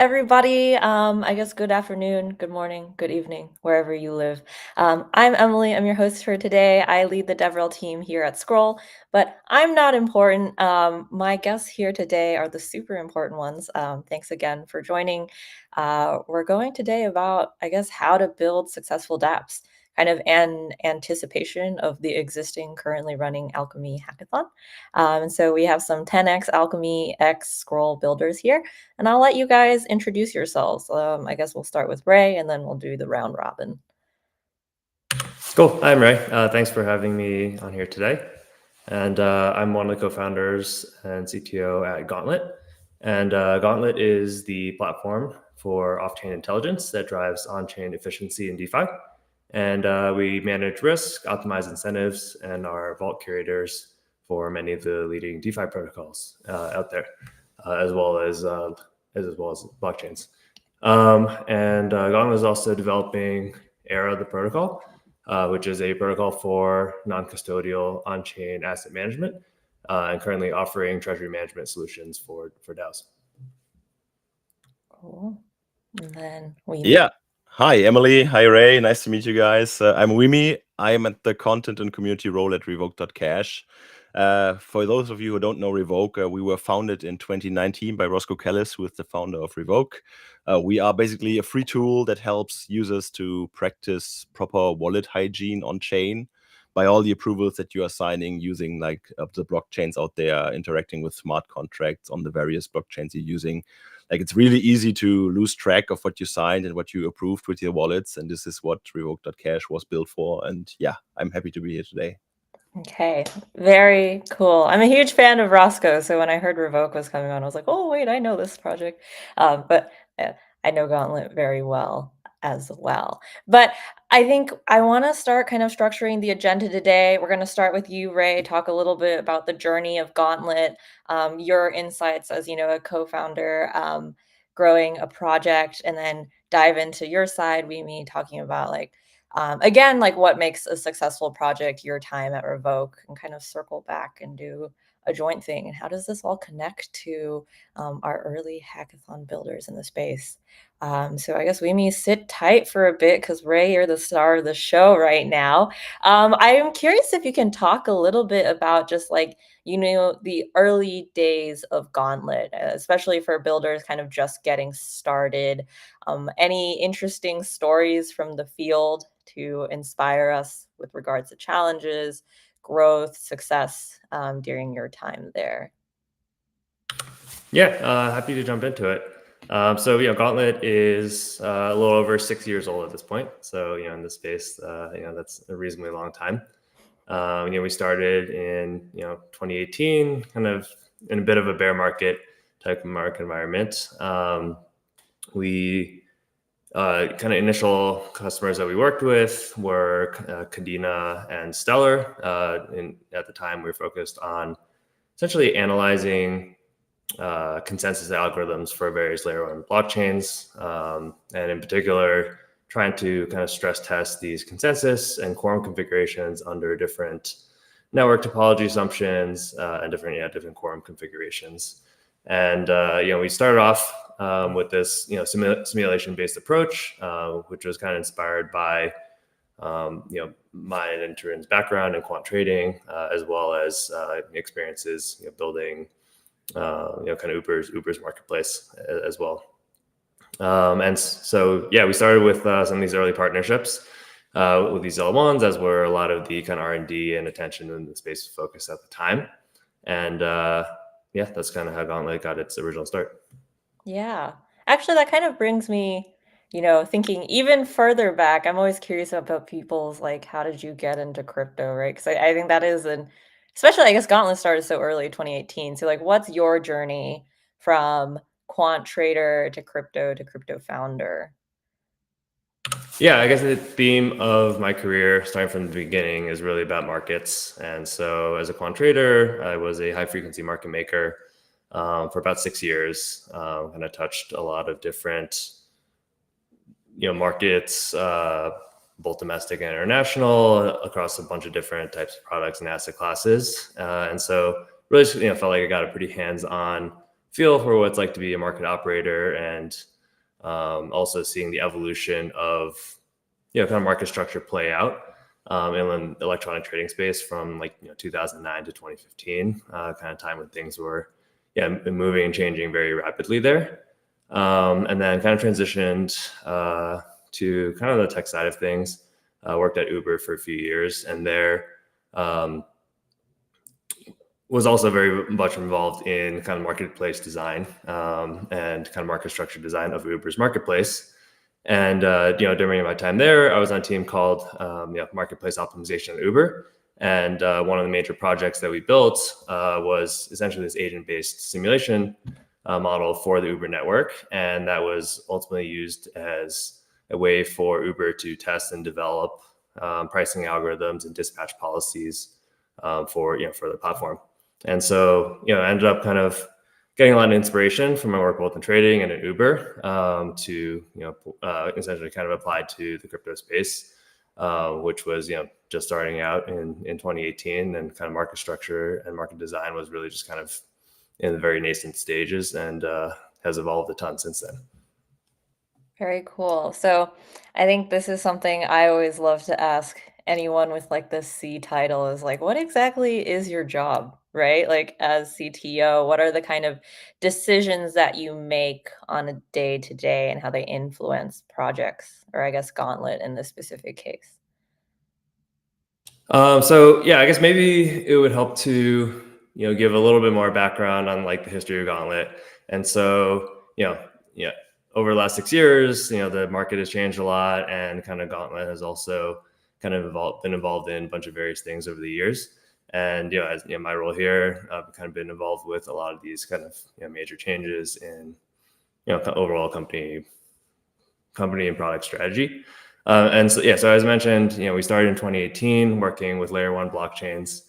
everybody. I guess good afternoon, good morning, good evening, wherever you live. I'm Emily. I'm your host for today. I lead the DevRel team here at Scroll, but I'm not important. My guests here today are the super important ones. Thanks again for joining. We're going today about, I guess, how to build successful dApps, kind of an anticipation of the existing currently running Alchemy hackathon. And so we have some 10x Alchemy X Scroll builders here. And I'll let you guys introduce yourselves. I guess we'll start with Ray, and then we'll do the round robin. Cool. I'm Ray. Thanks for having me on here today. And I'm one of the co-founders and CTO at Gauntlet. And Gauntlet is the platform for off-chain intelligence that drives on-chain efficiency in DeFi. And we manage risk, optimize incentives, and are vault curators for many of the leading DeFi protocols out there, as well as blockchains. And Gauntlet is also developing Era, the protocol, which is a protocol for non-custodial on-chain asset management, and currently offering treasury management solutions for DAOs. Cool. And then we Hi, Emily. Hi, Ray. Nice to meet you guys. I'm Wimi. I'm at the content and community role at Revoke.cash. For those of you who don't know Revoke, we were founded in 2019 by Roscoe Kellis, who is the founder of Revoke. We are basically a free tool that helps users to practice proper wallet hygiene on chain by all the approvals that you are signing using the blockchains out there, interacting with smart contracts on the various blockchains you're using. It's really easy to lose track of what you signed and what you approved with your wallets. And this is what Revoke.cash was built for. And yeah, I'm happy to be here today. Okay, very cool. I'm a huge fan of Roscoe, so when I heard Revoke was coming on, I was like, oh, wait, I know this project. But I know Gauntlet very well as well. But I think I want to start kind of structuring the agenda today. We're going to start with you, Ray, talk a little bit about the journey of Gauntlet, your insights as, a co-founder, growing a project, and then dive into your side, Wimi, talking about again, what makes a successful project, your time at Revoke, and kind of circle back and do a joint thing. And how does this all connect to our early hackathon builders in the space? So I guess we may sit tight for a bit because Ray, you're the star of the show right now. I am curious if you can talk a little bit about just the early days of Gauntlet, especially for builders kind of just getting started. Any interesting stories from the field to inspire us with regards to challenges, growth, success during your time there? Yeah, happy to jump into it. So Gauntlet is a little over 6 years old at this point. So in this space, that's a reasonably long time. We started in 2018, kind of in a bit of a bear market type of market environment. We kind of initial customers that we worked with were Cadena and Stellar. At the time, we were focused on essentially analyzing consensus algorithms for various layer one blockchains, and in particular, trying to kind of stress test these consensus and quorum configurations under different network topology assumptions and different quorum configurations. And we started off with this simulation-based approach, which was kind of inspired by my and Tarun's background in quant trading, as well as experiences building kind of Uber's marketplace as well. And so we started with some of these early partnerships with these L1s, as were a lot of the kind of R&D and attention in the space focus at the time. And that's kind of how Gauntlet got its original start. Yeah, actually, that kind of brings me, thinking even further back. I'm always curious about people's how did you get into crypto, right? Because I think that is especially I guess Gauntlet started so early, 2018. So what's your journey from quant trader to crypto founder? Yeah, I guess the theme of my career, starting from the beginning, is really about markets. And so as a quant trader, I was a high frequency market maker for about 6 years, and I touched a lot of different markets, both domestic and international, across a bunch of different types of products and asset classes. And so really felt like I got a pretty hands-on feel for what it's like to be a market operator, and also seeing the evolution of kind of market structure play out in the electronic trading space from like 2009 to 2015, kind of time when things were moving and changing very rapidly there, and then kind of transitioned to kind of the tech side of things. Worked at Uber for a few years, and there was also very much involved in kind of marketplace design and kind of market structure design of Uber's marketplace. And during my time there, I was on a team called Marketplace Optimization at Uber. And one of the major projects that we built was essentially this agent-based simulation model for the Uber network, and that was ultimately used as a way for Uber to test and develop pricing algorithms and dispatch policies for the platform. And so I ended up kind of getting a lot of inspiration from my work both in trading and at Uber to essentially kind of apply to the crypto space, which was just starting out in 2018, and kind of market structure and market design was really just kind of in the very nascent stages, and has evolved a ton since then. Very cool. So I think this is something I always love to ask anyone with like the C title is like, what exactly is your job, right? Like as CTO, what are the kind of decisions that you make on a day to day and how they influence projects, or I guess Gauntlet in this specific case? So I guess maybe it would help to give a little bit more background on like the history of Gauntlet. And so over the last 6 years, the market has changed a lot, and kind of Gauntlet has also kind of been involved in a bunch of various things over the years. And as my role here, I've kind of been involved with a lot of these kind of major changes in overall company and product strategy. And so as mentioned, we started in 2018 working with layer 1 blockchains.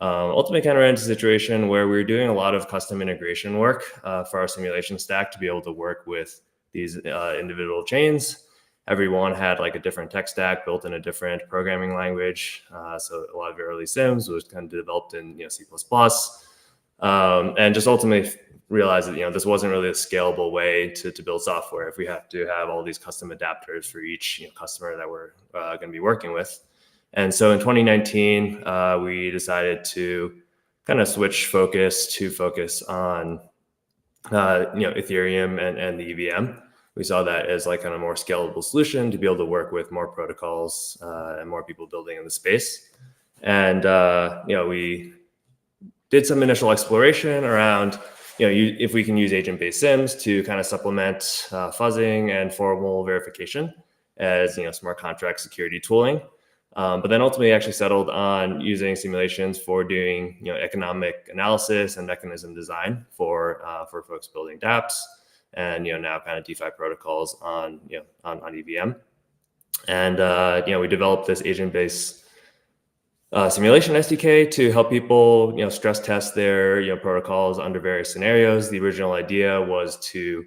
Ultimately kind of ran into a situation where we were doing a lot of custom integration work for our simulation stack to be able to work with these individual chains. Everyone had like a different tech stack built in a different programming language. So a lot of early sims was kind of developed in C++. And just ultimately realized that this wasn't really a scalable way to build software if we have to have all these custom adapters for each customer that we're going to be working with. And so in 2019, we decided to kind of switch focus on Ethereum and the EVM. We saw that as like kind of more scalable solution to be able to work with more protocols and more people building in the space. And we did some initial exploration around if we can use agent-based sims to kind of supplement fuzzing and formal verification as smart contract security tooling. But then ultimately actually settled on using simulations for doing economic analysis and mechanism design for folks building dapps and now kind of DeFi protocols on EVM. And we developed this agent-based simulation SDK to help people stress test their protocols under various scenarios. The original idea was to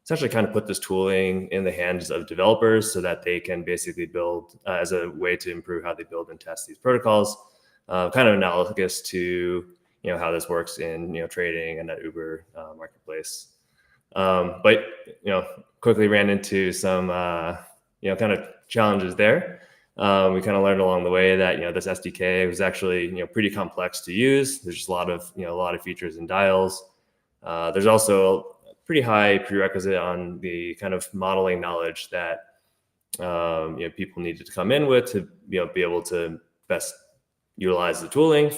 essentially kind of put this tooling in the hands of developers so that they can basically build as a way to improve how they build and test these protocols, kind of analogous to how this works in trading and at Uber marketplace. But quickly ran into some kind of challenges there. We kind of learned along the way that this SDK was actually pretty complex to use. There's just a lot of features and dials. There's also a pretty high prerequisite on the kind of modeling knowledge that people needed to come in with to be able to best utilize the tooling.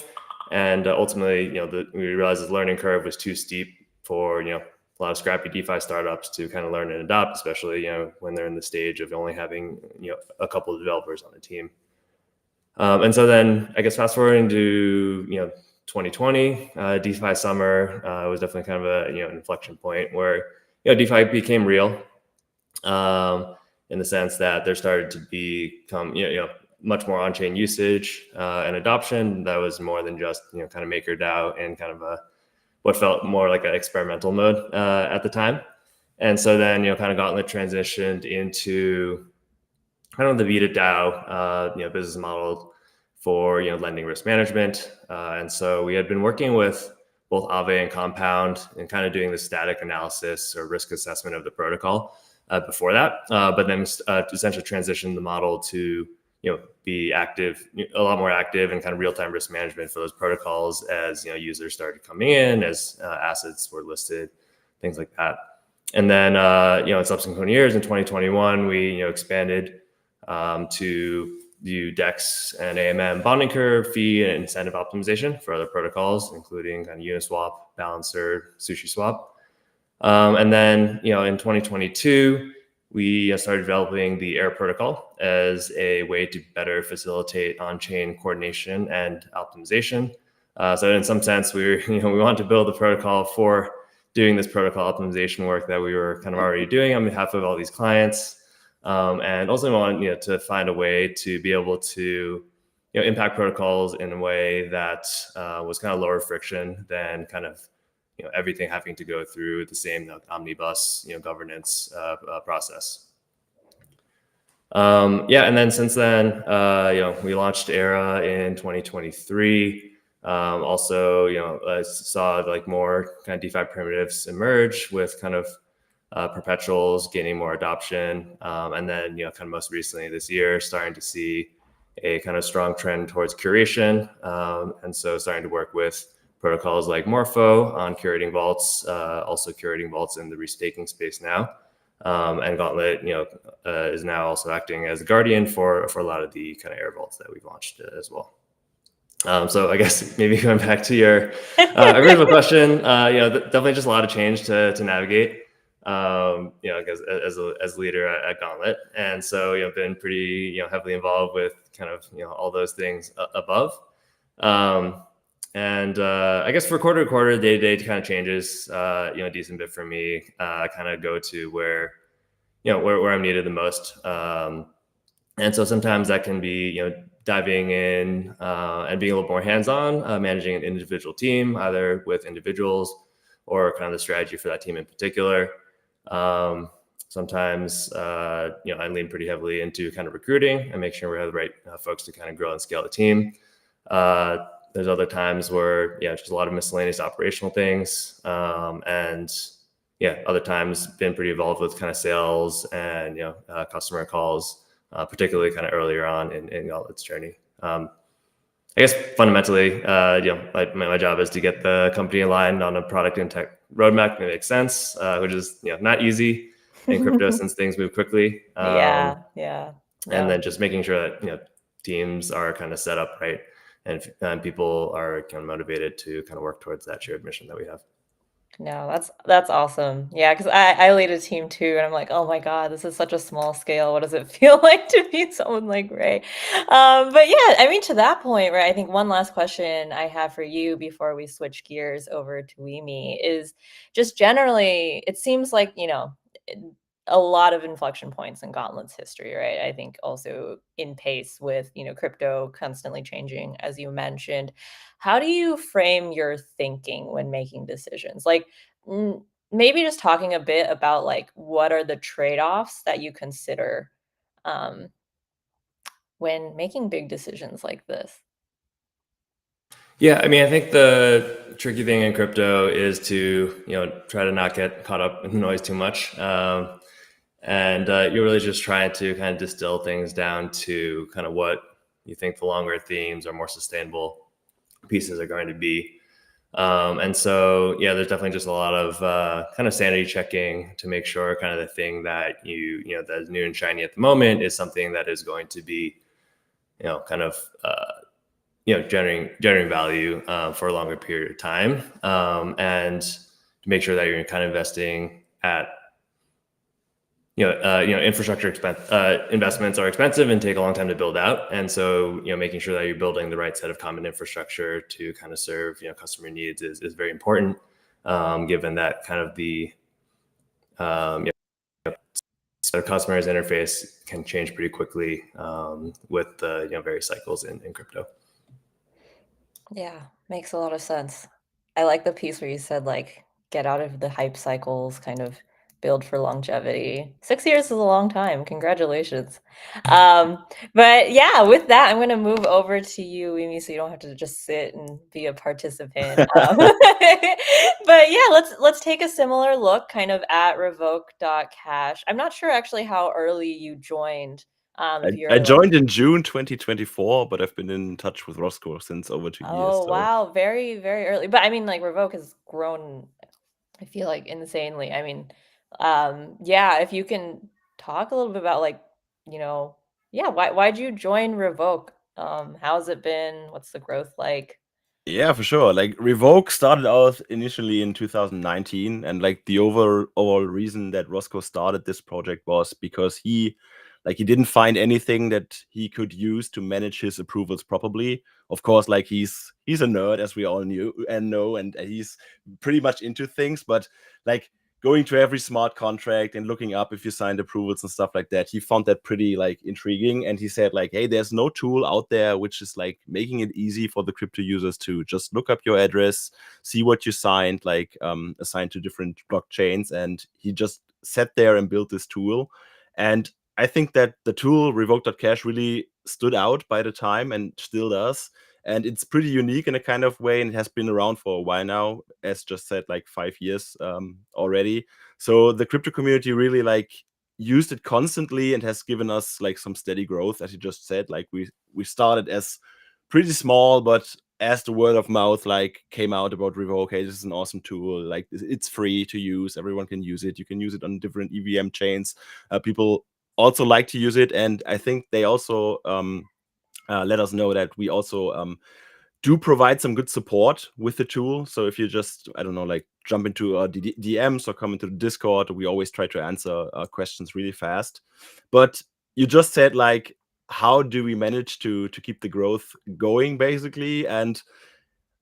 And ultimately, we realized the learning curve was too steep for a lot of scrappy DeFi startups to kind of learn and adopt, especially when they're in the stage of only having a couple of developers on the team. And so then I guess fast forwarding to 2020, DeFi summer was definitely kind of an inflection point where DeFi became real in the sense that there started to become much more on-chain usage and adoption that was more than just kind of MakerDAO and kind of what felt more like an experimental mode at the time. And so then kind of Gauntlet transitioned into kind of the Vita DAO business model for lending risk management. And so we had been working with both Aave and Compound, and kind of doing the static analysis or risk assessment of the protocol before that, but then essentially transition the model to be active, a lot more active, and kind of real-time risk management for those protocols as users started coming in, as assets were listed, things like that. And then in subsequent years, in 2021, we expanded to do DEX and AMM bonding curve, fee, and incentive optimization for other protocols, including kind of Uniswap, Balancer, SushiSwap. And then in 2022, we started developing the AIR protocol as a way to better facilitate on-chain coordination and optimization. So in some sense, we wanted to build a protocol for doing this protocol optimization work that we were kind of already doing on behalf of all these clients, and also wanted to find a way to be able to impact protocols in a way that was kind of lower friction than kind of everything having to go through the same omnibus governance process. And then since then, we launched Era in 2023. Also, I saw like more kind of DeFi primitives emerge with kind of perpetuals gaining more adoption, and then kind of most recently this year, starting to see a kind of strong trend towards curation, and so starting to work with protocols like Morpho on curating vaults, also curating vaults in the restaking space now. And Gauntlet, is now also acting as a guardian for a lot of the kind of air vaults that we've launched as well. So I guess maybe going back to your original question, definitely just a lot of change to navigate, because as leader at Gauntlet, and so been pretty heavily involved with kind of all those things above. And I guess for quarter to quarter, day to day kind of changes, a decent bit for me. Kind of go to where I'm needed the most, and so sometimes that can be diving in and being a little more hands-on, managing an individual team, either with individuals or kind of the strategy for that team in particular. Sometimes I lean pretty heavily into kind of recruiting and make sure we have the right folks to kind of grow and scale the team. There's other times where, just a lot of miscellaneous operational things. And other times been pretty involved with kind of sales and, customer calls, particularly kind of earlier on in Gauntlet's journey. I guess fundamentally, my job is to get the company aligned on a product and tech roadmap that makes sense, which is, not easy in crypto since things move quickly. Yeah. And then just making sure that, teams are kind of set up right, and people are kind of motivated to kind of work towards that shared mission that we have. No, that's awesome. Yeah, because I lead a team too, and I'm like, oh my God, this is such a small scale. What does it feel like to be someone like Ray? But yeah, I mean, to that point, right? I think one last question I have for you before we switch gears over to Weemy is just generally, it seems like a lot of inflection points in Gauntlet's history, right? I think also in pace with crypto constantly changing, as you mentioned. How do you frame your thinking when making decisions? Like maybe just talking a bit about like what are the trade-offs that you consider when making big decisions like this? Yeah, I mean, I think the tricky thing in crypto is to try to not get caught up in the noise too much. And you're really just trying to kind of distill things down to kind of what you think the longer themes or more sustainable pieces are going to be. And so, there's definitely just a lot of kind of sanity checking to make sure kind of the thing that that is new and shiny at the moment is something that is going to be, kind of, generating value for a longer period of time. And to make sure that you're kind of investing at infrastructure investments are expensive and take a long time to build out. And so, making sure that you're building the right set of common infrastructure to kind of serve, customer needs is very important, given that kind of the customer's interface can change pretty quickly with the various cycles in crypto. Yeah, makes a lot of sense. I like the piece where you said like get out of the hype cycles, kind of build for longevity. 6 years is a long time. Congratulations. But yeah, with that, I'm going to move over to you, Amy, so you don't have to just sit and be a participant. But yeah, let's take a similar look kind of at Revoke.cash. I'm not sure actually how early you joined. If I you're like, joined in June 2024, but I've been in touch with Roscoe since over 2 years. oh So wow, very, very early. But I mean, like Revoke has grown, I feel like, insanely. I mean, yeah, if you can talk a little bit about like, you know, yeah, why'd you join Revoke? How's it been? What's the growth like? yeah, for sure. Like Revoke started out initially in 2019, and like the overall reason that Roscoe started this project was because he didn't find anything that he could use to manage his approvals properly. Of course, like he's a nerd, as we all knew and know, and he's pretty much into things, but like going to every smart contract and looking up if you signed approvals and stuff like that, he found that pretty like intriguing. And he said like, hey, there's no tool out there which is like making it easy for the crypto users to just look up your address, see what you signed, like assigned to different blockchains. And he just sat there and built this tool. And I think that the tool Revoke.cash really stood out by the time and still does. And it's pretty unique in a kind of way, and it has been around for a while now, as just said, like 5 years already. So the crypto community really like used it constantly and has given us like some steady growth, as you just said. Like we started as pretty small, but as the word of mouth like came out about Revoke, hey, this is an awesome tool. Like it's free to use. Everyone can use it. You can use it on different EVM chains. People also like to use it, and I think they also let us know that we also do provide some good support with the tool. So if you just, I don't know, like jump into DMs or come into the Discord, we always try to answer questions really fast. But you just said like, how do we manage to keep the growth going, basically? And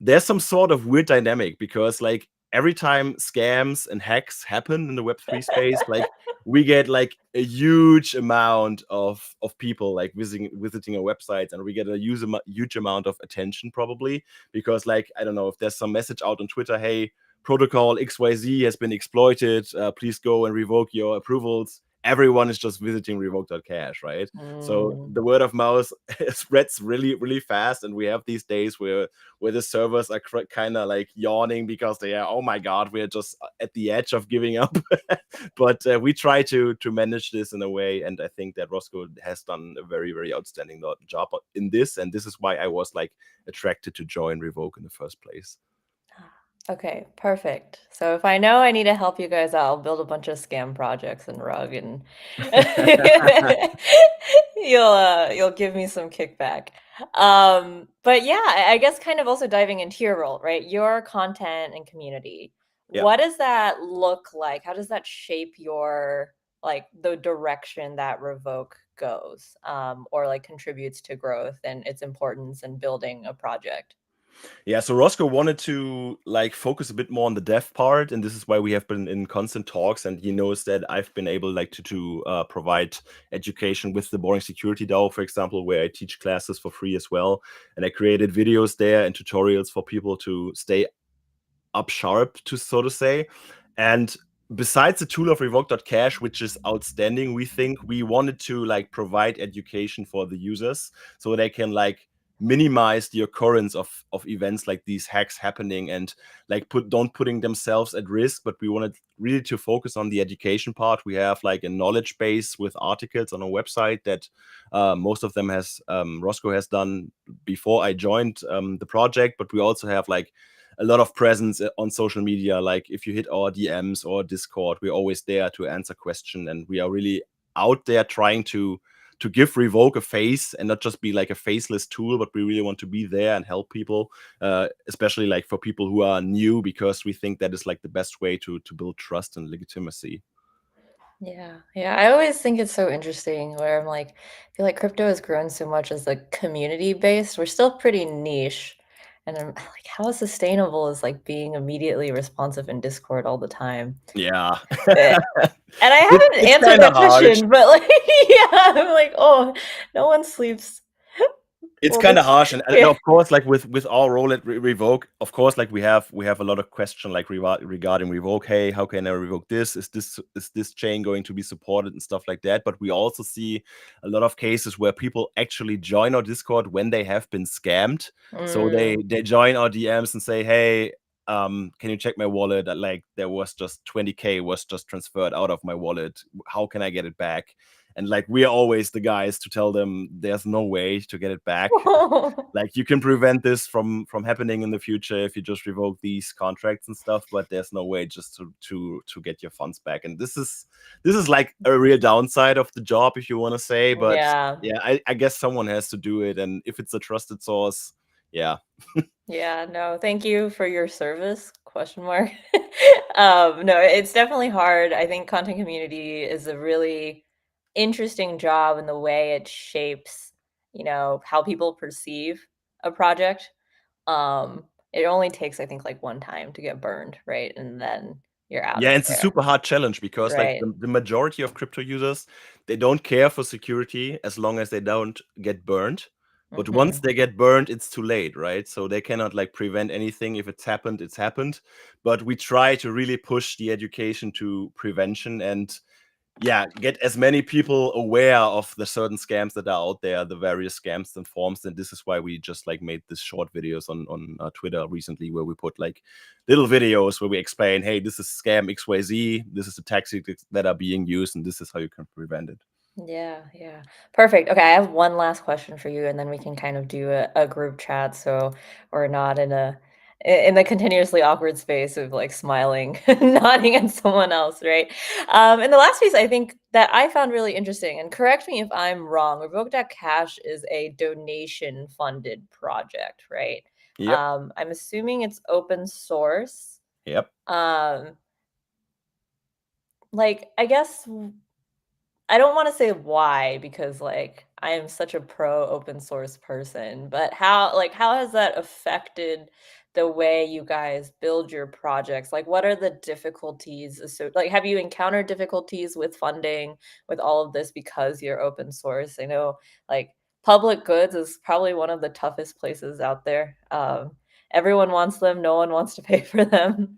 there's some sort of weird dynamic because like every time scams and hacks happen in the Web3 space, like we get like a huge amount of people like visiting our websites, and we get a huge amount of attention probably because like, I don't know, if there's some message out on Twitter, hey, protocol XYZ has been exploited, please go and revoke your approvals. Everyone is just visiting Revoke.cash, right? So the word of mouth spreads really, really fast, and we have these days where the servers are kind of like yawning because they are, oh my god, we're just at the edge of giving up. But we try to manage this in a way, and I think that Roscoe has done a very, very outstanding job in this, and this is why I was like attracted to join Revoke in the first place. Okay, perfect. So if I know I need to help you guys out, I'll build a bunch of scam projects in Rug, and you'll give me some kickback. But yeah, I guess kind of also diving into your role, right? Your content and community. Yeah. What does that look like? How does that shape your like the direction that Revoke goes, or like contributes to growth and its importance in building a project? Yeah, so Roscoe wanted to like focus a bit more on the dev part, and this is why we have been in constant talks. And he knows that I've been able like to provide education with the Boring Security DAO, for example, where I teach classes for free as well. And I created videos there and tutorials for people to stay up sharp, to so to say. And besides the tool of Revoke.cash, which is outstanding, we think we wanted to like provide education for the users so they can like minimize the occurrence of events like these hacks happening, and like don't putting themselves at risk. But we wanted really to focus on the education part. We have like a knowledge base with articles on our website that most of them has Roscoe has done before I joined the project, but we also have like a lot of presence on social media. Like if you hit our DMs or Discord, we're always there to answer questions, and we are really out there trying to give Revoke a face and not just be like a faceless tool, but we really want to be there and help people, especially like for people who are new, because we think that is like the best way to build trust and legitimacy. Yeah, yeah. I always think it's so interesting where I'm like, I feel like crypto has grown so much as like community based. We're still pretty niche. And I'm like, how sustainable is like being immediately responsive in Discord all the time? Yeah. Eh, And I haven't It's answered kind of that hard. question, but like, yeah, I'm like, oh, no one sleeps. It's Well, kind of this harsh, and yeah. of course, like with our role at Revoke, of course, like we have a lot of question like regarding Revoke. Hey, how can I revoke this? Is this chain going to be supported and stuff like that? But we also see a lot of cases where people actually join our Discord when they have been scammed. So they join our DMs and say, hey, can you check my wallet? Like there was just 20K was just transferred out of my wallet. How can I get it back? And like we're always the guys to tell them there's no way to get it back. Like you can prevent this from happening in the future if you just revoke these contracts and stuff, but there's no way just to get your funds back. And this is like a real downside of the job, if you want to say. But yeah, I guess someone has to do it, and if it's a trusted source, yeah. Yeah, no, thank you for your service, question mark. No, it's definitely hard. I think content community is a really interesting job in the way it shapes, how people perceive a project. It only takes, I think, like one time to get burned, right? And then you're out Yeah, of it's a there. super hard challenge because like Right. the majority of crypto users, they don't care for security as long as they don't get burned. But once they get burned, it's too late, right? So they cannot like prevent anything. If it's happened, it's happened. But we try to really push the education to prevention and yeah, get as many people aware of the certain scams that are out there, the various scams and forms. And this is why we just like made this short videos on Twitter recently, where we put like little videos where we explain, hey, this is scam XYZ, this is the tactics that are being used, and this is how you can prevent it. Yeah, yeah. Perfect. Okay, I have one last question for you, and then we can kind of do a group chat so we're not in the continuously awkward space of like smiling, nodding at someone else, right? And the last piece I think that I found really interesting, and correct me if I'm wrong, Revoke.cash is a donation funded project, right? Yep. I'm assuming it's open source. Yep. Like I guess I don't wanna say why because, like, I am such a pro open source person, but how has that affected the way you guys build your projects? Like, what are the difficulties like, have you encountered difficulties with funding, with all of this because you're open source? I know, like, public goods is probably one of the toughest places out there. Everyone wants them, no one wants to pay for them.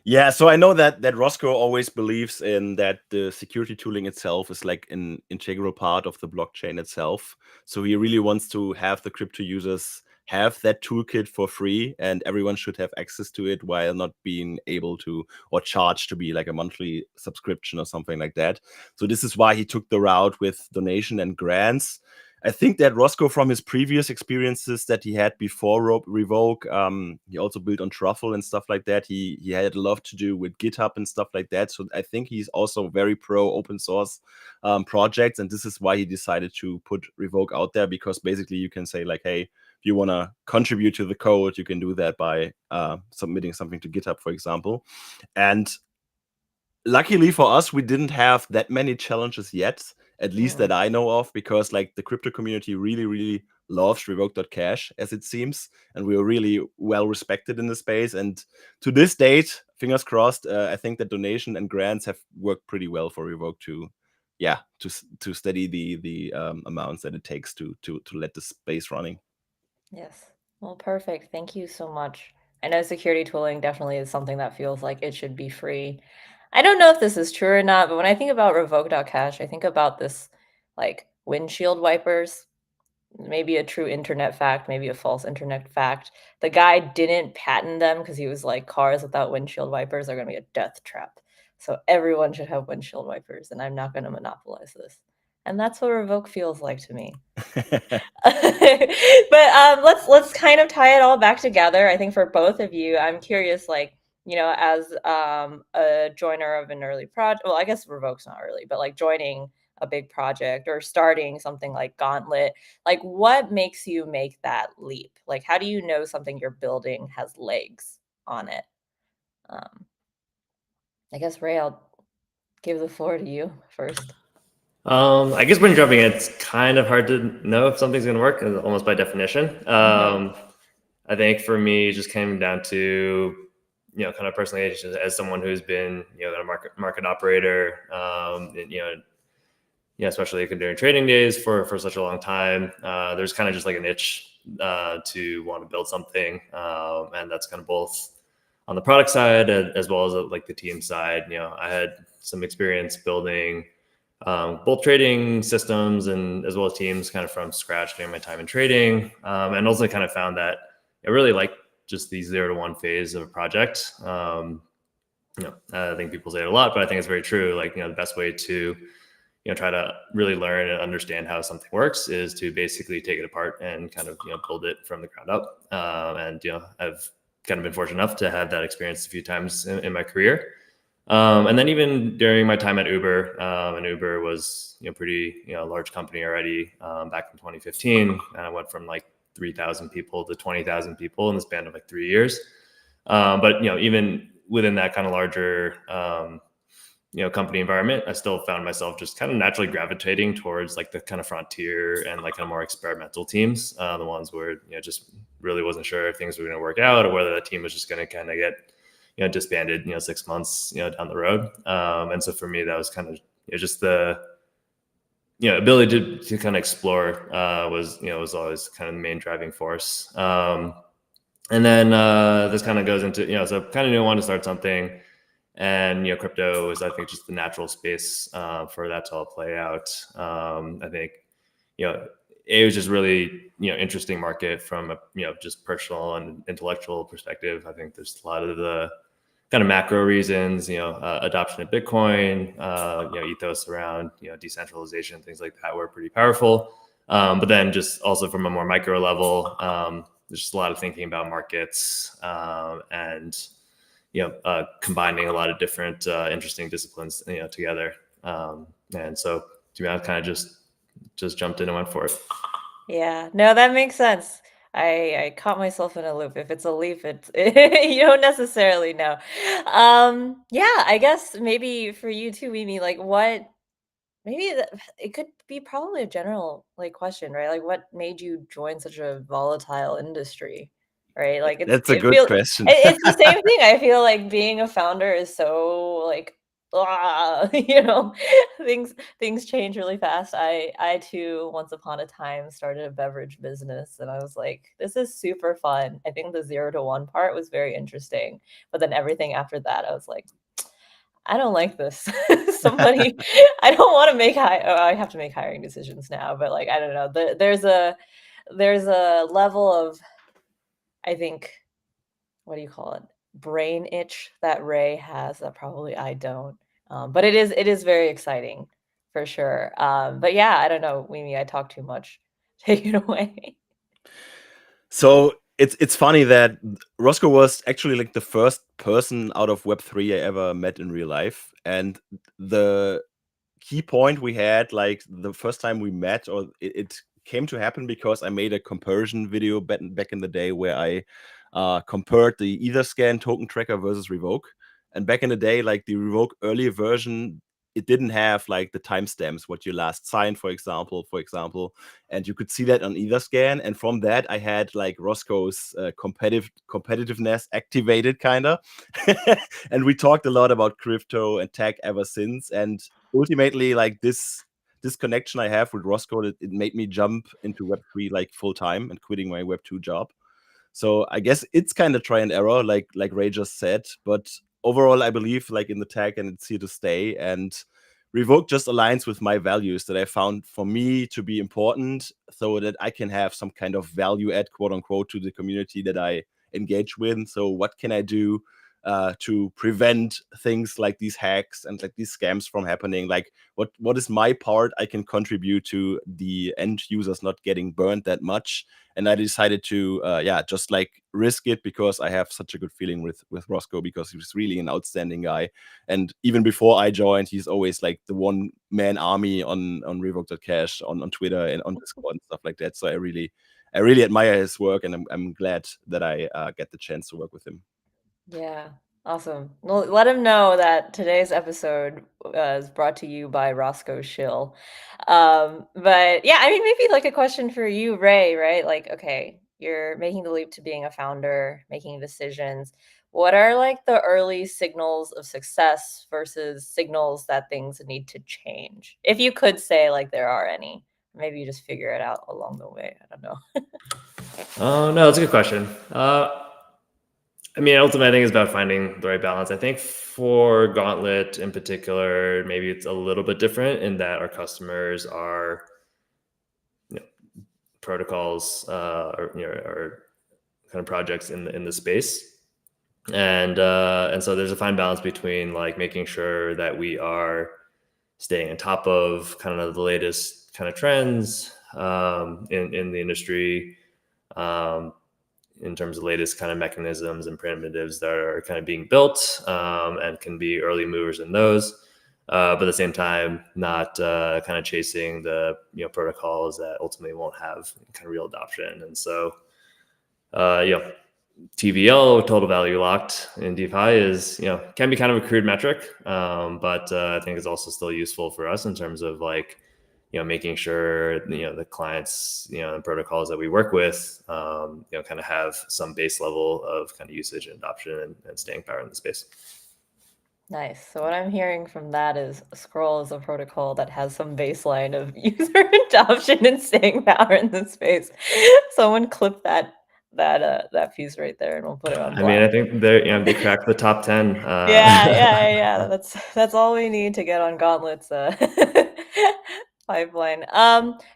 Yeah, so I know that Roscoe always believes in that the security tooling itself is like an integral part of the blockchain itself. So he really wants to have the crypto users have that toolkit for free, and everyone should have access to it while not being able to or charged to be like a monthly subscription or something like that. So this is why he took the route with donation and grants. I think that Roscoe, from his previous experiences that he had before Revoke, he also built on Truffle and stuff like that. He had a lot to do with GitHub and stuff like that. So I think he's also very pro open source projects, and this is why he decided to put Revoke out there, because basically you can say like, hey, if you want to contribute to the code, you can do that by submitting something to GitHub, for example. And luckily for us, we didn't have that many challenges yet, at least that I know of, because like the crypto community really, really loves Revoke.cash, as it seems, and we are really well respected in the space. And to this date, fingers crossed, I think that donation and grants have worked pretty well for Revoke to, yeah, to steady the amounts that it takes to let the space running. Yes. Well, perfect. Thank you so much. I know security tooling definitely is something that feels like it should be free. I don't know if this is true or not, but when I think about Revoke.cash, I think about this like windshield wipers, maybe a true internet fact, maybe a false internet fact. The guy didn't patent them because he was like, cars without windshield wipers are going to be a death trap. So everyone should have windshield wipers, and I'm not going to monopolize this. And that's what Revoke feels like to me. But let's kind of tie it all back together. I think for both of you, I'm curious, like, as a joiner of an early project, well, I guess Revoke's not early, but like joining a big project or starting something like Gauntlet, like what makes you make that leap? Like, how do you know something you're building has legs on it? Um, I guess Ray, I'll give the floor to you first. I guess when jumping in, it's kind of hard to know if something's going to work, almost by definition. I think for me, it just came down to, kind of personally, as someone who's been, a market operator, especially during trading days for such a long time, there's kind of just like an itch to want to build something, and that's kind of both on the product side as well as like the team side. I had some experience building both trading systems and as well as teams kind of from scratch during my time in trading, and also kind of found that I really like just the 0 to 1 phase of a project. I think people say it a lot, but I think it's very true. Like, the best way to try to really learn and understand how something works is to basically take it apart and kind of build it from the ground up. And I've kind of been fortunate enough to have that experience a few times in my career. And then even during my time at Uber, and Uber was pretty large company already back in 2015, and I went from like 3,000 people to 20,000 people in the span of like 3 years. But even within that kind of larger company environment, I still found myself just kind of naturally gravitating towards like the kind of frontier and like kind of more experimental teams, the ones where just really wasn't sure if things were going to work out or whether the team was just going to kind of get disbanded 6 months down the road. And so for me, that was kind of just the ability to kind of explore was always kind of the main driving force. And then this kind of goes into so kind of knew I wanted to start something. And crypto is, I think, just the natural space for that to all play out. I think it was just really interesting market from a just personal and intellectual perspective. I think there's a lot of the kind of macro reasons, adoption of Bitcoin, ethos around decentralization, things like that were pretty powerful. But then just also from a more micro level, there's just a lot of thinking about markets and combining a lot of different interesting disciplines together. And so to be honest, kind of just jumped in and went for it. Yeah, no, that makes sense. I caught myself in a loop. If it's a leap, it's you don't necessarily know. Yeah, I guess maybe for you too, Mimi, like what maybe it could be probably a general like question, right? Like what made you join such a volatile industry, right? Like That's a it good feels question. it's the same thing. I feel like being a founder is so like things change really fast. I too once upon a time started a beverage business and I was like, this is super fun. I think the 0 to 1 part was very interesting, but then everything after that I was like, I don't like this. Somebody, I don't want to make I have to make hiring decisions now, but like I don't know. There's a level of, I think, what do you call it? Brain itch that Ray has that probably I don't. But it is very exciting for sure. But yeah, I don't know, Mimi, I talk too much. Take it away. So it's funny that Roscoe was actually like the first person out of Web3 I ever met in real life. And the key point we had, like the first time we met, or it came to happen because I made a comparison video back in the day where I compared the Etherscan token tracker versus Revoke. And back in the day, like the Revoke early version, it didn't have like the timestamps, what you last signed, for example, and you could see that on Etherscan. And from that, I had like Roscoe's competitiveness activated, kind of. And we talked a lot about crypto and tech ever since. And ultimately, like this connection I have with Roscoe, it made me jump into Web3 like full time and quitting my Web2 job. So I guess it's kind of try and error, like Ray just said. But overall, I believe like in the tech, and it's here to stay. And Revoke just aligns with my values that I found for me to be important, so that I can have some kind of value add, quote unquote, to the community that I engage with. So what can I do to prevent things like these hacks and like these scams from happening? Like what is my part I can contribute to the end users not getting burned that much? And I decided to just like risk it, because I have such a good feeling with Roscoe, because he's really an outstanding guy. And even before I joined, he's always like the one man army on Revoke.cash on Twitter and on Discord and stuff like that. So I really admire his work, and I'm glad that I get the chance to work with him. Yeah, awesome. Well, let him know that today's episode is brought to you by Roscoe Schill. But yeah, I mean, maybe like a question for you, Ray, right? Like, okay, you're making the leap to being a founder, making decisions. what are like the early signals of success versus signals that things need to change? If you could say like there are any, maybe you just figure it out along the way. I don't know. Oh, no, that's a good question. I mean, ultimately, I think it's about finding the right balance. I think for Gauntlet in particular, maybe it's a little bit different in that our customers are protocols or kind of projects in the space, and so there's a fine balance between like making sure that we are staying on top of kind of the latest kind of trends in the industry. In terms of latest kind of mechanisms and primitives that are kind of being built and can be early movers in those, but at the same time, not kind of chasing the protocols that ultimately won't have kind of real adoption. And so, TVL, total value locked in DeFi, is can be kind of a crude metric, but I think it's also still useful for us in terms of like making sure the clients and protocols that we work with kind of have some base level of kind of usage and adoption and staying power in the space. Nice. So what I'm hearing from that is Scroll is a protocol that has some baseline of user adoption and staying power in the space. Someone clip that piece right there, and we'll put it on I mean, I blast. think they cracked the top 10. Yeah. That's all we need to get on Gauntlet's pipeline.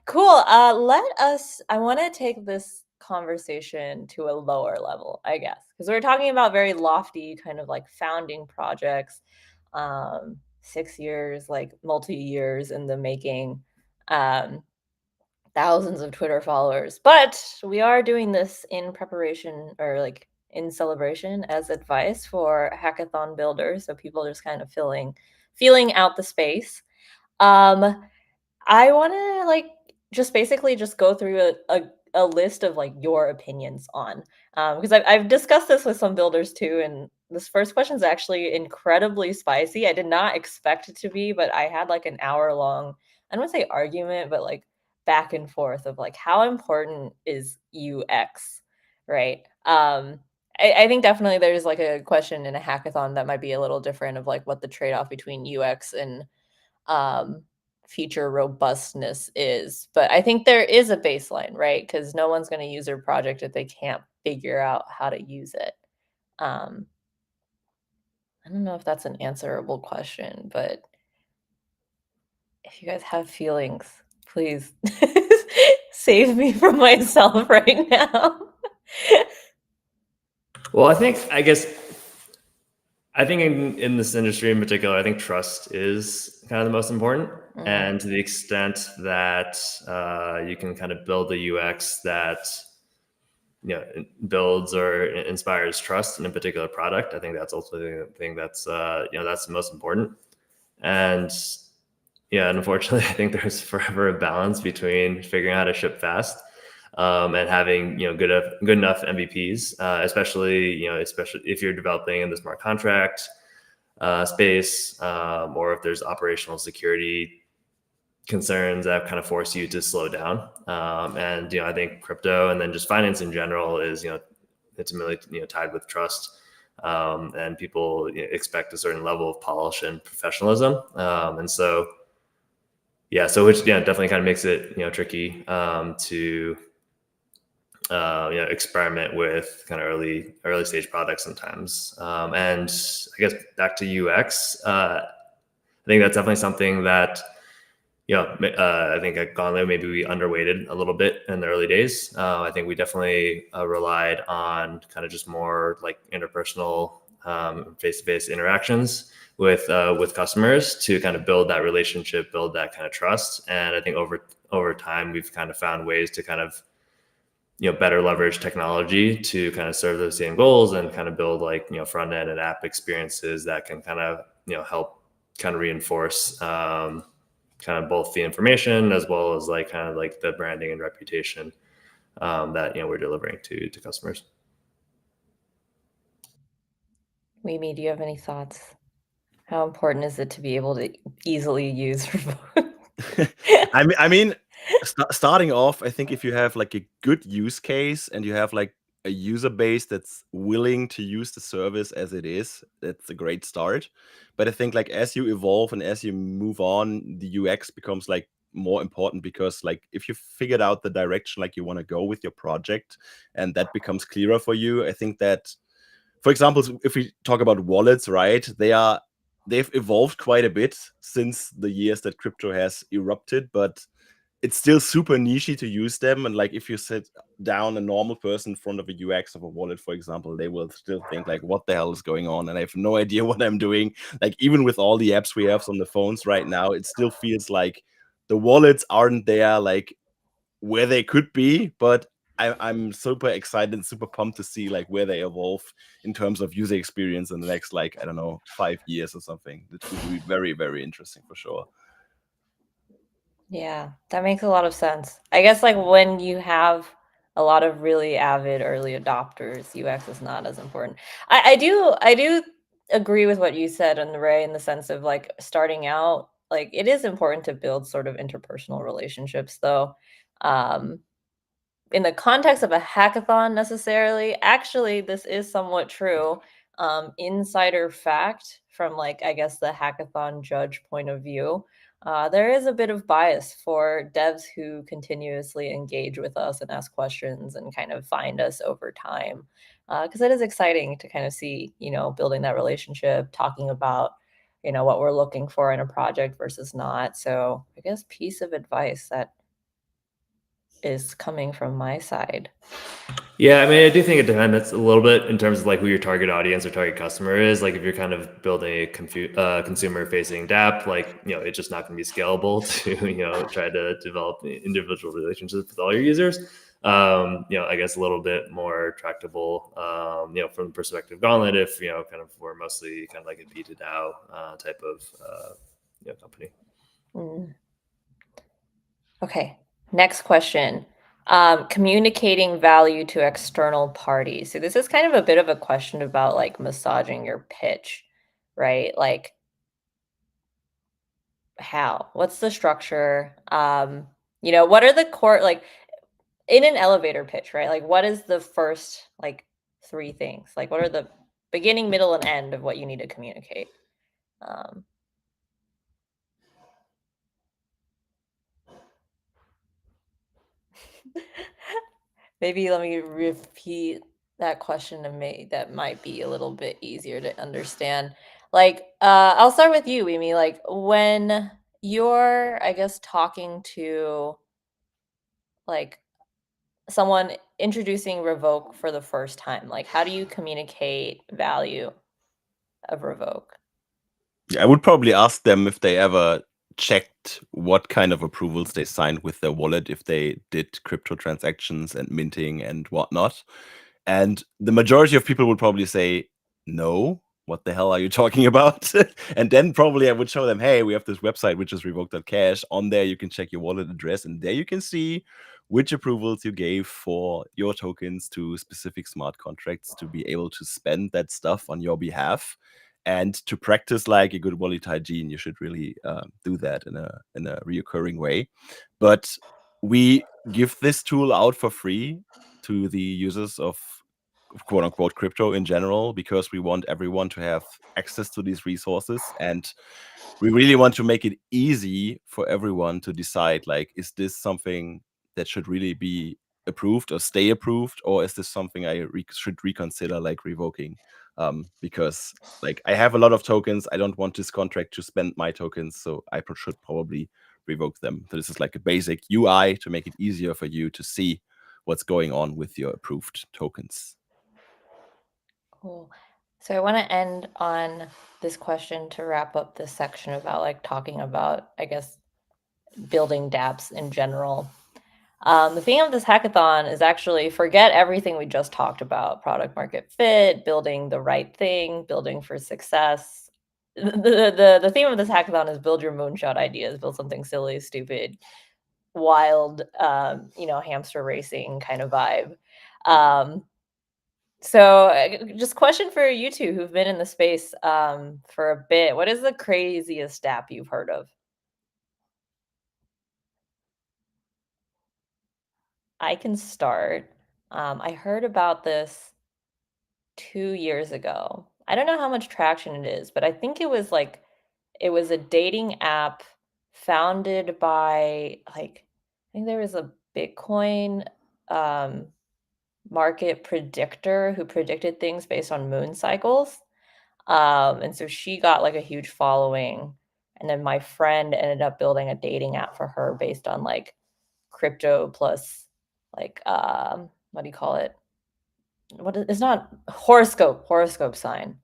Cool. I want to take this conversation to a lower level, I guess, because we're talking about very lofty kind of like founding projects, 6 years, like multi-years in the making, thousands of Twitter followers. But we are doing this in preparation or like in celebration as advice for hackathon builders, so people just kind of feeling out the space. I want to like just basically just go through a list of like your opinions on, because I've discussed this with some builders too, and this first question is actually incredibly spicy. I did not expect it to be, but I had like an hour long, I don't want to say argument, but like back and forth of like how important is UX, right? I think definitely there's like a question in a hackathon that might be a little different of like what the trade-off between UX and um feature robustness is. But I think there is a baseline, right? Because no one's going to use their project if they can't figure out how to use it. I don't know if that's an answerable question, but if you guys have feelings, please save me from myself right now. Well, I think in this industry in particular, I think trust is kind of the most important. Mhm. And to the extent that you can kind of build a UX that builds or inspires trust in a particular product, I think that's ultimately the thing that's that's the most important. And unfortunately, I think there's forever a balance between figuring out how to ship fast and having good enough MVPs, especially if you're developing in the smart contract space, or if there's operational security concerns that kind of force you to slow down. And I think crypto and then just finance in general is ultimately tied with trust, and people expect a certain level of polish and professionalism, and so. Yeah, so which definitely kind of makes it tricky to experiment with kind of early stage products sometimes. And I guess back to UX, I think that's definitely something that I think at Gauntlet maybe we underweighted a little bit in the early days. I think we definitely relied on kind of just more like interpersonal face-to-face interactions with customers to kind of build that relationship, build that kind of trust. And I think over time we've kind of found ways to kind of better leverage technology to kind of serve those same goals and kind of build like front end and app experiences that can kind of help kind of reinforce kind of both the information as well as like kind of like the branding and reputation that we're delivering to customers. Mimi, do you have any thoughts? How important is it to be able to easily use Revoke? I mean, starting off, I think if you have like a good use case and you have like a user base that's willing to use the service as it is, that's a great start. But I think like as you evolve and as you move on, the UX becomes like more important, because like if you figured out the direction like you want to go with your project and that becomes clearer for you, I think that, for example, if we talk about wallets, right, they've evolved quite a bit since the years that crypto has erupted, but it's still super nichey to use them. And like if you sit down a normal person in front of a UX of a wallet, for example, they will still think like, what the hell is going on? And I have no idea what I'm doing. Like even with all the apps we have on the phones right now, it still feels like the wallets aren't there like where they could be. But I'm super excited and super pumped to see like where they evolve in terms of user experience in the next, like, I don't know, 5 years or something. It will be very, very interesting for sure. Yeah, that makes a lot of sense. I guess like when you have a lot of really avid early adopters, UX is not as important. I do agree with what you said, and Ray, in the sense of like starting out, like it is important to build sort of interpersonal relationships, though. In the context of a hackathon necessarily, actually, this is somewhat true. Insider fact from like, I guess, the hackathon judge point of view, there is a bit of bias for devs who continuously engage with us and ask questions and kind of find us over time. Because it is exciting to kind of see, building that relationship, talking about, what we're looking for in a project versus not. So I guess piece of advice that is coming from my side. Yeah, I mean, I do think it depends a little bit in terms of like who your target audience or target customer is. Like if you're kind of building a consumer-facing dApp, like, it's just not going to be scalable to, try to develop individual relationships with all your users. I guess a little bit more tractable, from the perspective of Gauntlet, if, kind of we're mostly kind of like a B2DAO type of, company. Okay, next question. Communicating value to external parties. So this is kind of a bit of a question about like massaging your pitch, right? Like how? What's the structure? What are the core, like in an elevator pitch, right? Like what is the first like 3 things? Like what are the beginning, middle, and end of what you need to communicate? Maybe let me repeat that question to me. That might be a little bit easier to understand. Like, I'll start with you, Amy. Like, when you're, I guess, talking to like someone introducing Revoke for the first time, like, how do you communicate value of Revoke? I would probably ask them if they ever checked what kind of approvals they signed with their wallet, if they did crypto transactions and minting and whatnot. And the majority of people would probably say, no, what the hell are you talking about? And then probably I would show them, hey, we have this website, which is Revoke.cash. On there, you can check your wallet address, and there you can see which approvals you gave for your tokens to specific smart contracts to be able to spend that stuff on your behalf. And to practice like a good wallet hygiene, you should really do that in a reoccurring way. But we give this tool out for free to the users of quote unquote crypto in general, because we want everyone to have access to these resources. And we really want to make it easy for everyone to decide, like, is this something that should really be approved or stay approved, or is this something I should reconsider, like revoking? Because like I have a lot of tokens, I don't want this contract to spend my tokens, so I should probably revoke them. So this is like a basic UI to make it easier for you to see what's going on with your approved tokens. Cool. So I want to end on this question to wrap up this section about like talking about, I guess, building dApps in general. The theme of this hackathon is actually forget everything we just talked about: product market fit, building the right thing, building for success. The theme of this hackathon is build your moonshot ideas, build something silly, stupid, wild, hamster racing kind of vibe. Just question for you two who've been in the space for a bit. What is the craziest dApp you've heard of? I can start. I heard about this 2 years ago. I don't know how much traction it is, but I think it was like it was a dating app founded by like I think there was a Bitcoin um, market predictor who predicted things based on moon cycles. And so she got like a huge following. And then my friend ended up building a dating app for her based on like crypto plus like what do you call it? It's not horoscope sign.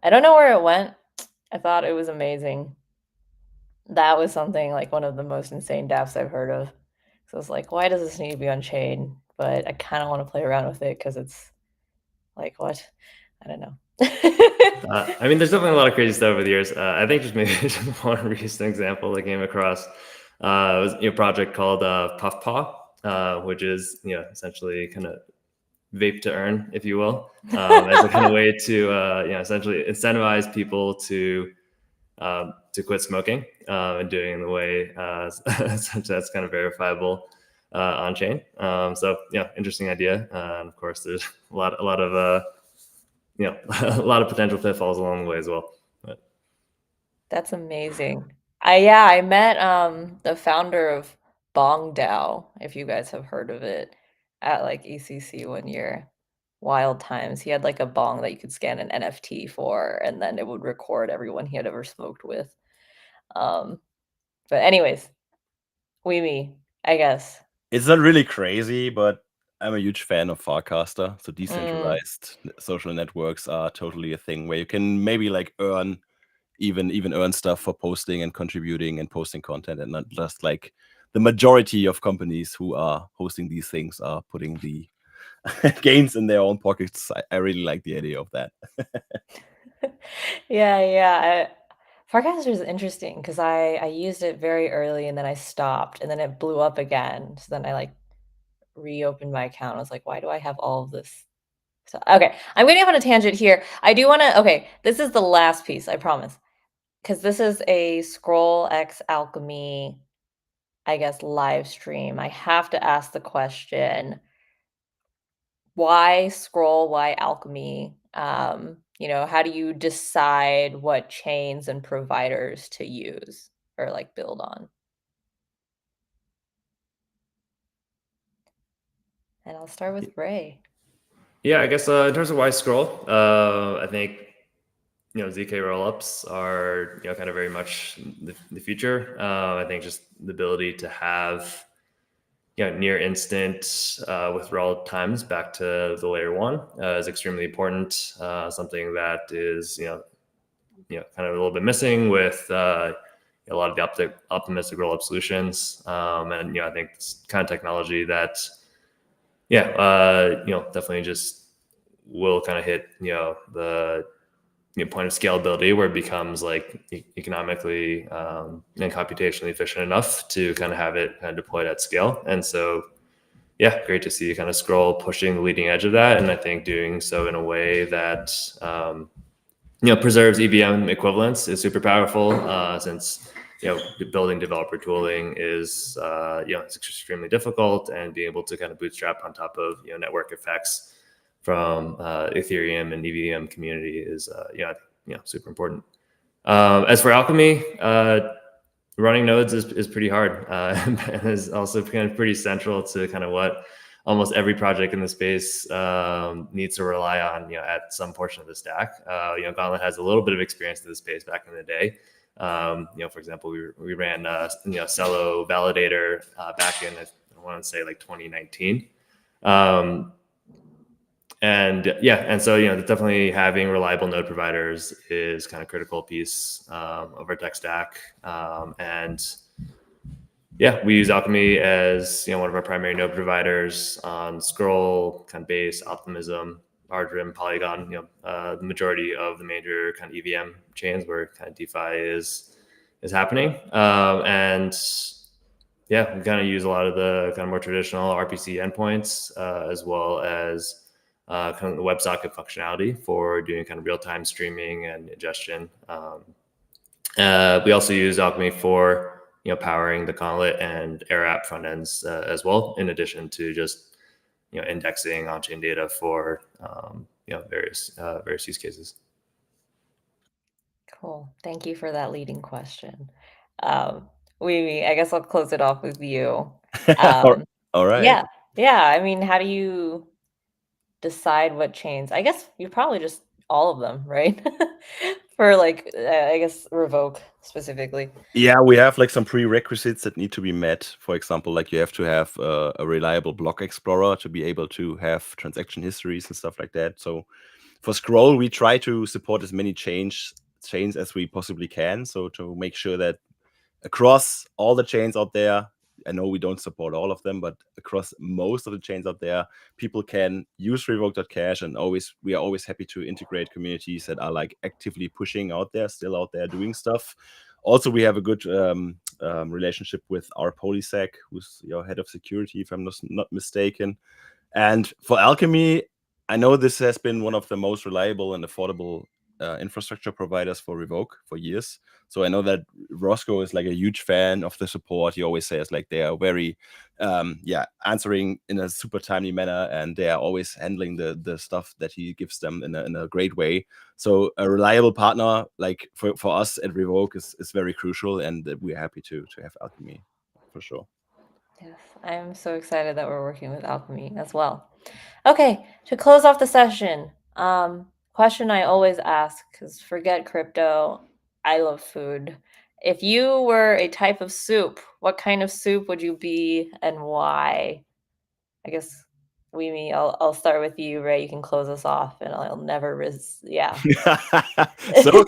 I don't know where it went. I thought it was amazing. That was something like one of the most insane dapps I've heard of. So I was like, why does this need to be on chain? But I kind of want to play around with it because it's like, what? I don't know. I mean, there's definitely a lot of crazy stuff over the years. I think just maybe just one recent example I came across was a project called Puff Paw, which is essentially kind of vape to earn, if you will, as a kind of way to essentially incentivize people to quit smoking and doing it in the way such that's kind of verifiable on chain. So yeah, interesting idea. And of course, there's a lot of a lot of potential pitfalls along the way as well. But That's amazing. I met the founder of Bong DAO, if you guys have heard of it, at like ECC one year. Wild times. He had like a bong that you could scan an NFT for, and then it would record everyone he had ever smoked with. Um, but anyways, me, I guess. It's not really crazy, but I'm a huge fan of Farcaster. So Mm, decentralized social networks are totally a thing where you can maybe like earn even earn stuff for posting and contributing and posting content, and not just like the majority of companies who are hosting these things are putting the gains in their own pockets. I really like the idea of that. yeah. Farcaster is interesting because I used it very early and then I stopped and then it blew up again. So then I like reopened my account. I was like, why do I have all of this? So okay, I'm going off on a tangent here. I do want to. Okay, this is the last piece. I promise, because this is a Scroll X Alchemy, I guess, live stream. I have to ask the question: why Scroll? Why Alchemy? How do you decide what chains and providers to use or like build on? And I'll start with Ray. yeah, I guess in terms of why scroll, I think ZK rollups are kind of very much the future. I think just the ability to have near instant withdrawal times back to the layer one is extremely important. Something that is kind of a little bit missing with a lot of the optimistic rollup solutions. And I think it's kind of technology that definitely just will kind of hit the point of scalability where it becomes like economically and computationally efficient enough to kind of have it kind of deployed at scale. And so yeah, great to see kind of Scroll pushing the leading edge of that, and I think doing so in a way that preserves EVM equivalence is super powerful, since building developer tooling is it's extremely difficult, and being able to kind of bootstrap on top of network effects from Ethereum and EVM community is super important. As for Alchemy, running nodes is pretty hard, and is also kind of pretty central to kind of what almost every project in the space needs to rely on, at some portion of the stack. Gauntlet has a little bit of experience in the space back in the day. For example, we ran Celo validator back in, I want to say like 2019. And so definitely having reliable node providers is kind of critical piece of our tech stack. And yeah, we use Alchemy as one of our primary node providers on Scroll, kind of Base, Optimism, Ardrim, Polygon. The majority of the major kind of EVM chains where kind of DeFi is happening. And yeah, we kind of use a lot of the kind of more traditional RPC endpoints, as well as kind of the WebSocket functionality for doing kind of real-time streaming and ingestion. We also use Alchemy for powering the Gauntlet and Air app front ends as well, in addition to just indexing on-chain data for various use cases. Cool. Thank you for that leading question. I guess I'll close it off with you. All right. Yeah. I mean, how do you decide what chains? I guess you probably just all of them, right? For like, I guess Revoke specifically. Yeah, we have like some prerequisites that need to be met. For example, like you have to have a reliable block explorer to be able to have transaction histories and stuff like that. So for Scroll, we try to support as many chains as we possibly can. So to make sure that across all the chains out there, I know we don't support all of them, but across most of the chains out there, people can use Revoke.cash, and we are always happy to integrate communities that are like actively pushing out there, still out there doing stuff. Also, we have a good relationship with our Polysec, who's your head of security, if I'm not mistaken. And for Alchemy, I know this has been one of the most reliable and affordable infrastructure providers for Revoke for years. So I know that Roscoe is like a huge fan of the support. He always says like they are very, answering in a super timely manner, and they are always handling the stuff that he gives them in a great way. So a reliable partner like for us at Revoke is very crucial, and we're happy to have Alchemy for sure. Yes, I'm so excited that we're working with Alchemy as well. Okay, to close off the session, question I always ask, because forget crypto, I love food. If you were a type of soup, what kind of soup would you be and why? I guess, Weemy, I'll start with you, Ray. You can close us off, and I'll never yeah. So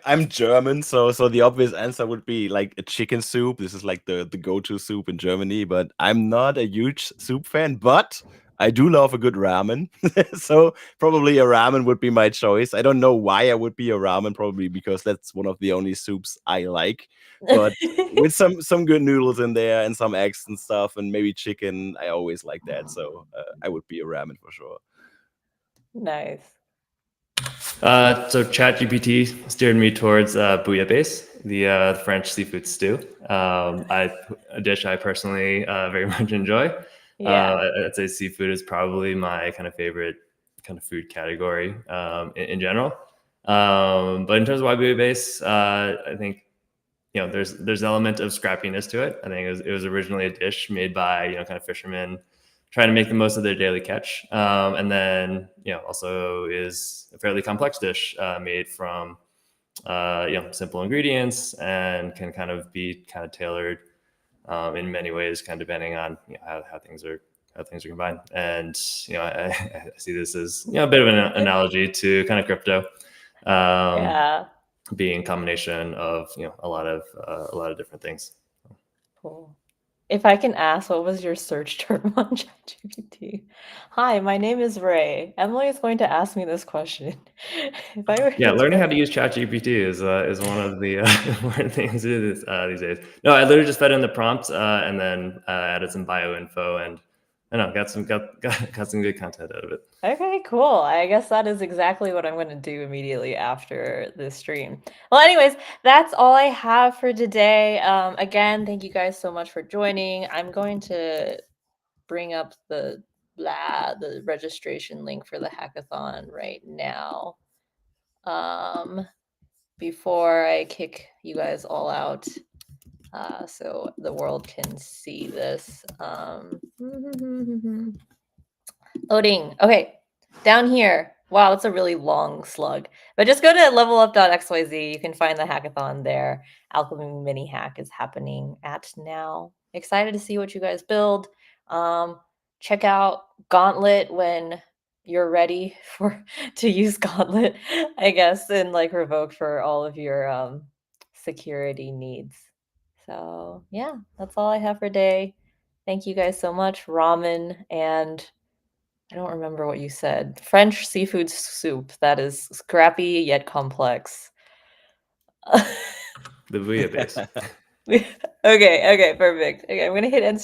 I'm German, so the obvious answer would be like a chicken soup. This is like the go-to soup in Germany, but I'm not a huge soup fan, but I do love a good ramen. So probably a ramen would be my choice. I don't know why I would be a ramen, probably because that's one of the only soups I like. But with some good noodles in there and some eggs and stuff, and maybe chicken, I always like that. So I would be a ramen for sure. Nice. So ChatGPT steered me towards bouillabaisse, the French seafood stew. A dish I personally very much enjoy. Yeah. I'd say seafood is probably my kind of favorite kind of food category in general. But in terms of why bouillabaisse, I think there's an element of scrappiness to it. I think it was originally a dish made by kind of fishermen trying to make the most of their daily catch, and then also is a fairly complex dish made from simple ingredients, and can kind of be kind of tailored in many ways, kind of depending on how things are combined. And I see this as a bit of an analogy to kind of crypto. Yeah. Being a combination of a lot of different things. Cool. If I can ask, what was your search term on ChatGPT? Hi, my name is Ray. Emily is going to ask me this question. If I were Learning how to use ChatGPT is one of the important things to do these days. No, I literally just fed in the prompts and then added some bio info, and I don't know, got some good content out of it. Okay, cool. I guess that is exactly what I'm going to do immediately after this stream. Well, anyways, that's all I have for today. Again, thank you guys so much for joining. I'm going to bring up the registration link for the hackathon right now. Before I kick you guys all out, so the world can see this. Loading. Okay, down here. Wow, it's a really long slug. But just go to levelup.xyz. You can find the hackathon there. Alchemy mini hack is happening at now. Excited to see what you guys build. Check out Gauntlet when you're ready to use Gauntlet, I guess, and like Revoke for all of your security needs. So yeah, that's all I have for today. Thank you guys so much. Ramen and I don't remember what you said. French seafood soup that is scrappy yet complex. The bouillabaisse. Okay, perfect. Okay, I'm gonna hit end